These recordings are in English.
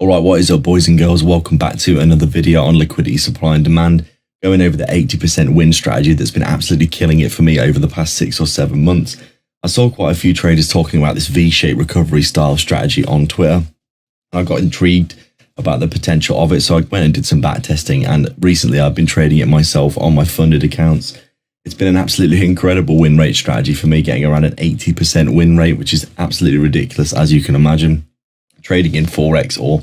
Alright, what is up boys and girls? Welcome back to another video on liquidity, supply and demand, going over the 80% win strategy that's been absolutely killing it for me over the past 6 or 7 months. I saw quite a few traders talking about this V-shaped recovery style strategy on Twitter. I got intrigued about the potential of it, so I went and did some back testing, and recently I've been trading it myself on my funded accounts. It's been an absolutely incredible win rate strategy for me, getting around an 80% win rate, which is absolutely ridiculous, as you can imagine. Trading in Forex or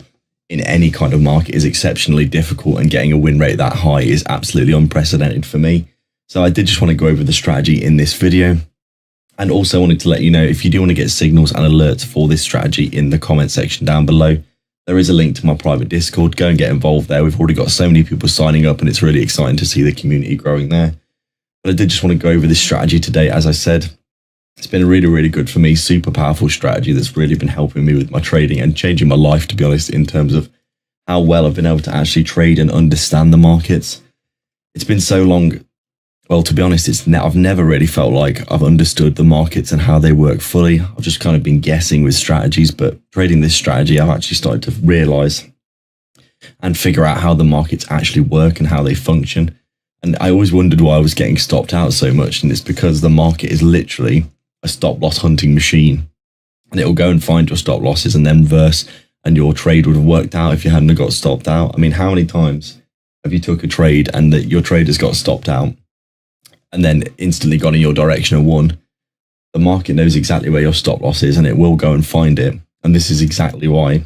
in any kind of market is exceptionally difficult, and getting a win rate that high is absolutely unprecedented for me. So I did just want to go over the strategy in this video, and also wanted to let you know, if you do want to get signals and alerts for this strategy, in the comment section down below, there is a link to my private Discord. Go and get involved there. We've already got so many people signing up, and it's really exciting to see the community growing there. But I did just want to go over this strategy today. As I said, it's been really good for me. Super powerful strategy that's really been helping me with my trading and changing my life, to be honest, in terms of how well I've been able to actually trade and understand the markets. It's been so long. Well, to be honest, I've never really felt like I've understood the markets and how they work fully. I've just kind of been guessing with strategies, but trading this strategy, I've actually started to realize and figure out how the markets actually work and how they function. And I always wondered why I was getting stopped out so much, and it's because the market is literally a stop loss hunting machine, and it will go and find your stop losses and then reverse, and your trade would have worked out if you hadn't got stopped out. I mean, how many times have you took a trade and that your traders got stopped out and then instantly gone in your direction and won? The market knows exactly where your stop loss is, and it will go and find it. And this is exactly why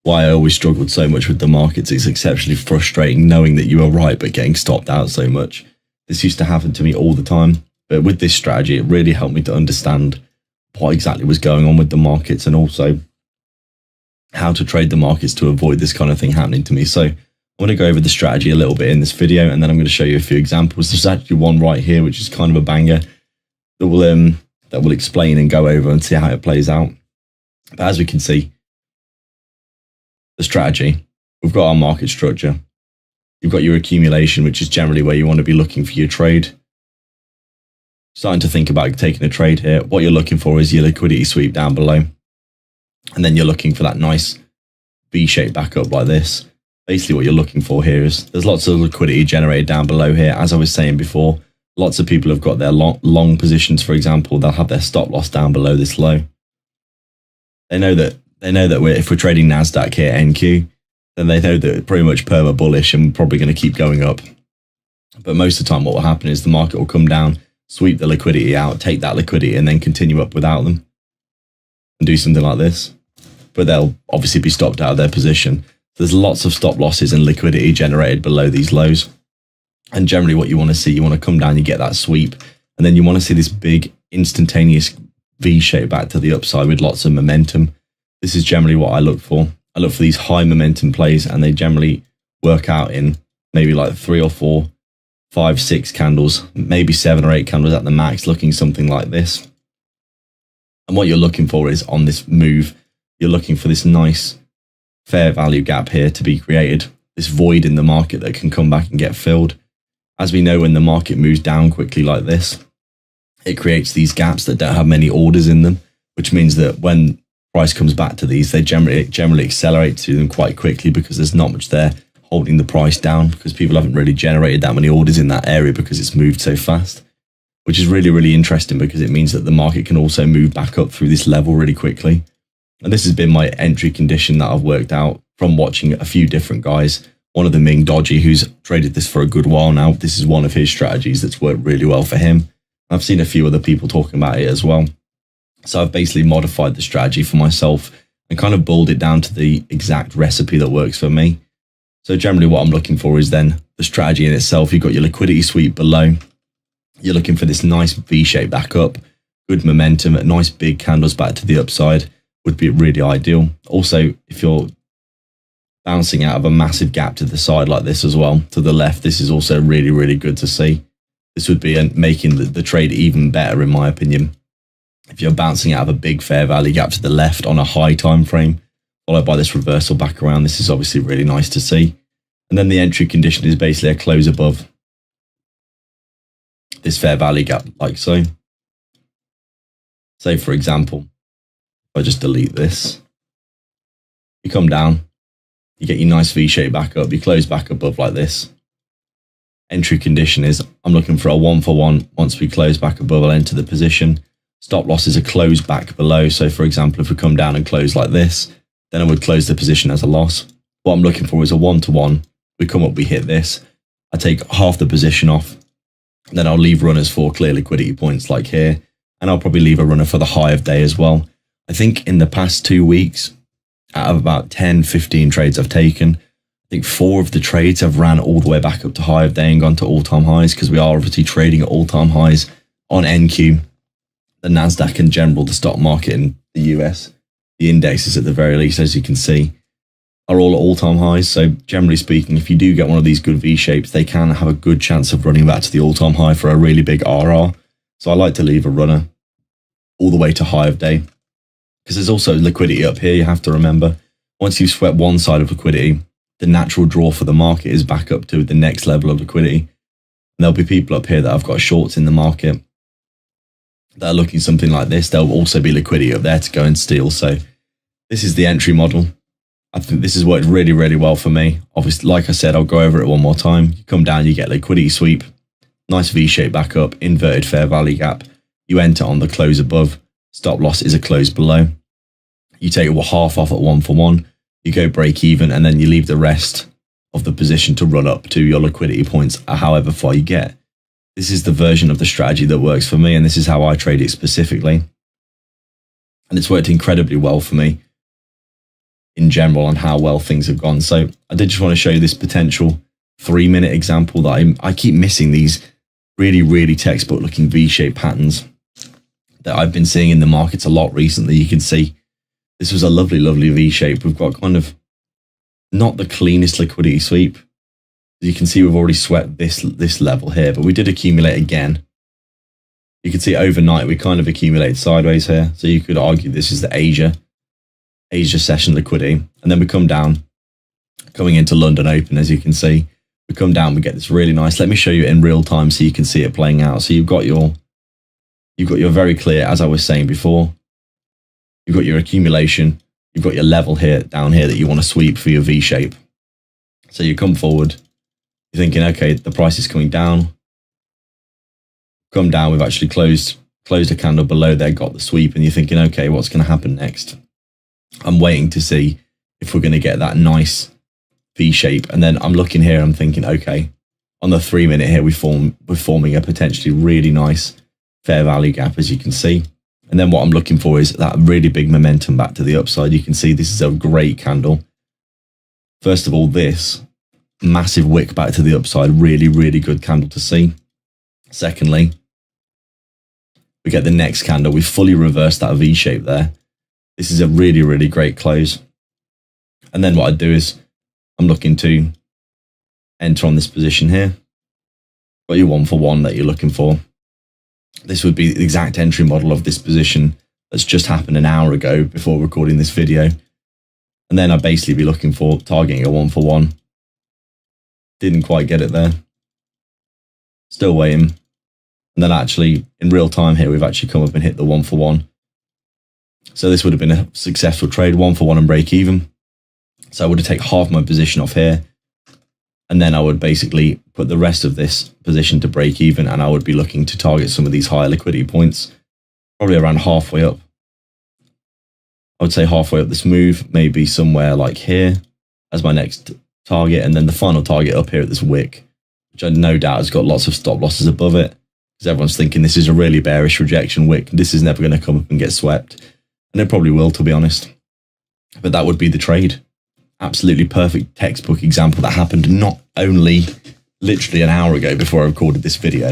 I always struggled so much with the markets. It's exceptionally frustrating knowing that you are right but getting stopped out so much. This used to happen to me all the time, but with this strategy, it really helped me to understand what exactly was going on with the markets, and also how to trade the markets to avoid this kind of thing happening to me. So I want to go over the strategy a little bit in this video, and then I'm going to show you a few examples. There's actually one right here which is kind of a banger that will explain and go over and see how it plays out. But as we can see, the strategy, we've got our market structure. You've got your accumulation, which is generally where you want to be looking for your trade. Starting to think about taking a trade here. What you're looking for is your liquidity sweep down below, and then you're looking for that nice V-shape back up like this. Basically what you're looking for here is there's lots of liquidity generated down below here. As I was saying before, lots of people have got their long positions, for example. They'll have their stop loss down below this low. They know that if we're trading NASDAQ here, NQ, then they know that it's pretty much perma bullish and probably going to keep going up. But most of the time what will happen is the market will come down, sweep the liquidity out, take that liquidity, and then continue up without them and do something like this. But they'll obviously be stopped out of their position. There's lots of stop losses and liquidity generated below these lows. And generally what you want to see, you want to come down, you get that sweep, and then you want to see this big instantaneous V shape back to the upside with lots of momentum. This is generally what I look for. I look for these high momentum plays, and they generally work out in maybe like 3 or 4, 5, 6 candles, maybe 7 or 8 candles at the max, looking something like this. And what you're looking for is, on this move, you're looking for this nice fair value gap here to be created, this void in the market that can come back and get filled. As we know, when the market moves down quickly like this, it creates these gaps that don't have many orders in them, which means that when price comes back to these, they generally accelerate to them quite quickly, because there's not much there holding the price down, because people haven't really generated that many orders in that area because it's moved so fast, which is really interesting, because it means that the market can also move back up through this level really quickly. And this has been my entry condition that I've worked out from watching a few different guys, one of them being Dodgy, who's traded this for a good while now. This is one of his strategies that's worked really well for him. I've seen a few other people talking about it as well. So I've basically modified the strategy for myself and kind of boiled it down to the exact recipe that works for me. So generally what I'm looking for is then the strategy in itself. You've got your liquidity sweep below. You're looking for this nice V-shape back up, good momentum, nice big candles back to the upside would be really ideal. Also, if you're bouncing out of a massive gap to the side like this as well, to the left, this is also really good to see. This would be making the trade even better, in my opinion. If you're bouncing out of a big fair value gap to the left on a high time frame, followed by this reversal back around, this is obviously really nice to see. And then the entry condition is basically a close above this fair value gap, like so. Say, for example, if I just delete this, You come down, you get your nice V-shape back up, you close back above like this. Entry condition is I'm looking for a 1-for-1. Once we close back above, I'll enter the position. Stop loss is a close back below. So for example, if we come down and close like this, then I would close the position as a loss. What I'm looking for is a 1-to-1. We come up, we hit this. I take half the position off. Then I'll leave runners for clear liquidity points like here. And I'll probably leave a runner for the high of day as well. I think in the past 2 weeks, out of about 10, 15 trades I've taken, I think 4 of the trades have ran all the way back up to high of day and gone to all-time highs, because we are obviously trading at all-time highs on NQ, the NASDAQ in general, the stock market in the US. The indexes at the very least, as you can see, are all at all-time highs. So generally speaking, if you do get one of these good V-shapes, they can have a good chance of running back to the all-time high for a really big RR. So I like to leave a runner all the way to high of day, because there's also liquidity up here. You have to remember, once you've swept one side of liquidity, the natural draw for the market is back up to the next level of liquidity. And there'll be people up here that have got shorts in the market that are looking something like this. There'll also be liquidity up there to go and steal. So this is the entry model. I think this has worked really, really well for me. Obviously, like I said, I'll go over it one more time. You come down, you get liquidity sweep, nice V-shape back up, inverted fair value gap. You enter on the close above. Stop loss is a close below. You take half off at 1-for-1. You go break even, and then you leave the rest of the position to run up to your liquidity points, however far you get. This is the version of the strategy that works for me, and this is how I trade it specifically. And it's worked incredibly well for me in general on how well things have gone. So I did just want to show you this potential 3-minute example that I keep missing, these really, really textbook looking V-shaped patterns that I've been seeing in the markets a lot recently. You can see this was a lovely, lovely V-shape. We've got kind of not the cleanest liquidity sweep. As you can see, we've already swept this level here, but we did accumulate again. You can see overnight we kind of accumulated sideways here. So you could argue this is the Asia session liquidity. And then we come down, coming into London Open, as you can see. We come down, we get this really nice. Let me show you in real time so you can see it playing out. So you've got your very clear, as I was saying before, you've got your accumulation, you've got your level here, down here that you want to sweep for your V shape. So you come forward, you're thinking, okay, the price is coming down. Come down, we've actually closed a candle below there, got the sweep, and you're thinking, okay, what's going to happen next? I'm waiting to see if we're going to get that nice V shape. And then I'm looking here, I'm thinking, okay, on the 3-minute here, we're forming a potentially really nice fair value gap, as you can see. And then what I'm looking for is that really big momentum back to the upside. You can see this is a great candle. First of all, this massive wick back to the upside, really, really good candle to see. Secondly, we get the next candle. We fully reversed that V shape there. This is a really, really great close. And then what I do is I'm looking to enter on this position here. Got your 1-for-1 that you're looking for. This would be the exact entry model of this position that's just happened an hour ago before recording this video. And then I'd basically be looking for targeting a 1-for-1. Didn't quite get it there. Still waiting. And then actually in real time here, we've actually come up and hit the 1-for-1. So this would have been a successful trade, 1-for-1 and break even. So I would have taken half my position off here. And then I would basically put the rest of this position to break even, and I would be looking to target some of these higher liquidity points, probably around halfway up. I would say halfway up this move, maybe somewhere like here as my next target, and then the final target up here at this wick, which I no doubt has got lots of stop losses above it, because everyone's thinking this is a really bearish rejection wick. This is never going to come up and get swept, and it probably will, to be honest. But that would be the trade. Absolutely perfect textbook example that happened not only literally an hour ago before I recorded this video,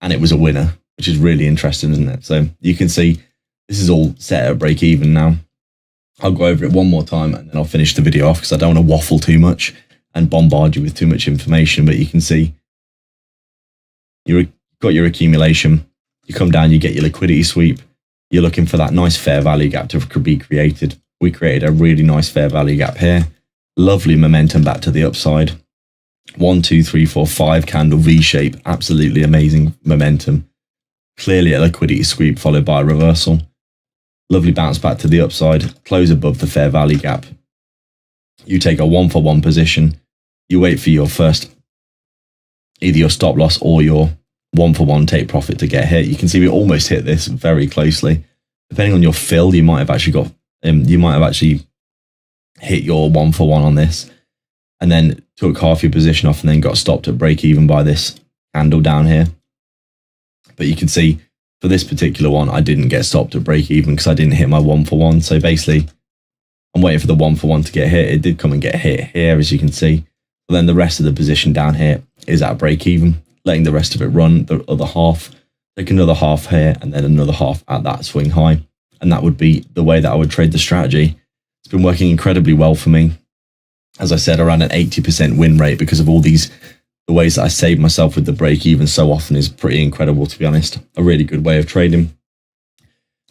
and it was a winner, which is really interesting, isn't it? So you can see this is all set at break even now. I'll go over it one more time and then I'll finish the video off, because I don't want to waffle too much and bombard you with too much information. But you can see you've got your accumulation, you come down, you get your liquidity sweep, you're looking for that nice fair value gap to be created. We created a really nice fair value gap here. Lovely momentum back to the upside. 1, 2, 3, 4, 5 candle V shape. Absolutely amazing momentum. Clearly a liquidity sweep followed by a reversal. Lovely bounce back to the upside. Close above the fair value gap. You take a 1-for-1 position, you wait for your first, either your stop loss or your 1-for-1 take profit to get hit. You can see we almost hit this very closely. Depending on your fill, you might have actually hit your 1-for-1 on this, and then took half your position off and then got stopped at break even by this candle down here. But you can see for this particular one, I didn't get stopped at break even because I didn't hit my 1-for-1. So basically, I'm waiting for the 1-for-1 to get hit. It did come and get hit here, as you can see. But then the rest of the position down here is at break even, letting the rest of it run. The other half, take another half here and then another half at that swing high. And that would be the way that I would trade the strategy. It's been working incredibly well for me. As I said, around an 80% win rate because of all these, the ways that I save myself with the break even so often is pretty incredible, to be honest. A really good way of trading.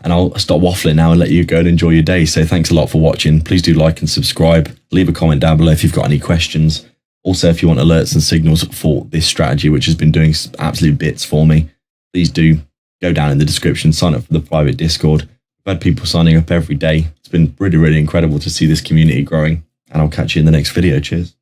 And I'll stop waffling now and let you go and enjoy your day. So thanks a lot for watching. Please do like and subscribe. Leave a comment down below if you've got any questions. Also, if you want alerts and signals for this strategy, which has been doing absolute bits for me, please do go down in the description, sign up for the private Discord. I've had people signing up every day. It's been really, really incredible to see this community growing. And I'll catch you in the next video. Cheers.